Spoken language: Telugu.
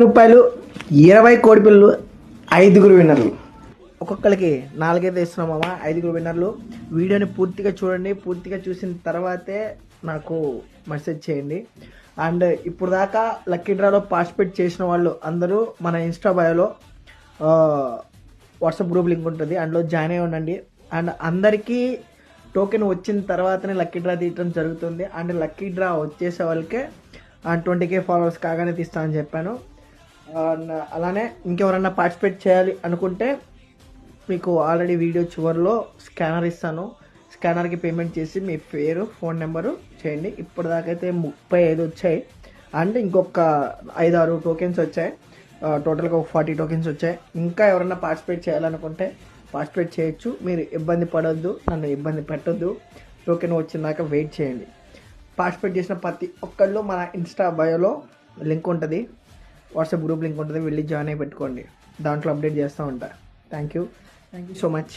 రూపాయలు 20 కోడి పిల్లలు 5గురు విన్నర్లు. ఒక్కొక్కరికి 4 అయితే ఇస్తున్నామమ్మా. 5గురు విన్నర్లు. వీడియోని పూర్తిగా చూడండి. పూర్తిగా చూసిన తర్వాతే నాకు మెసేజ్ చేయండి. అండ్ ఇప్పుడు దాకా లక్కీ డ్రాలో పార్టిసిపేట్ చేసిన వాళ్ళు అందరూ మన ఇన్స్టా బయోలో వాట్సాప్ గ్రూప్ లింక్ ఉంటుంది, అందులో జాయిన్ అయి ఉండండి. అండ్ అందరికీ టోకెన్ వచ్చిన తర్వాతనే లక్కీ డ్రా తీయటం జరుగుతుంది. అండ్ లక్కీ డ్రా వచ్చేసే వాళ్ళకే 20K ఫాలోవర్స్ కాగానే తీస్తానని చెప్పాను. అలానే ఇంకెవరన్నా పార్టిసిపేట్ చేయాలి అనుకుంటే మీకు ఆల్రెడీ వీడియో చివరిలో స్కానర్ ఇస్తాను. స్కానర్కి పేమెంట్ చేసి మీ పేరు ఫోన్ నెంబరు చేయండి. ఇప్పటిదాకైతే 35 వచ్చాయి. అండ్ ఇంకొక 5-6 టోకెన్స్ వచ్చాయి. టోటల్గా ఒక 40 టోకెన్స్ వచ్చాయి. ఇంకా ఎవరన్నా పార్టిసిపేట్ చేయాలనుకుంటే పార్టిసిపేట్ చేయొచ్చు. మీరు ఇబ్బంది పడొద్దు, నన్ను ఇబ్బంది పెట్టొద్దు. టోకెన్ వచ్చిందాక వెయిట్ చేయండి. పార్టిసిపేట్ చేసిన ప్రతి ఒక్కళ్ళు మన ఇన్స్టా బయోలో లింక్ ఉంటుంది, వాట్సాప్ గ్రూప్ లింక్ ఉంటుంది, వెళ్ళి జాయిన్ అయి పెట్టుకోండి. దాంట్లో అప్డేట్ చేస్తూ ఉంటా. Thank you so much.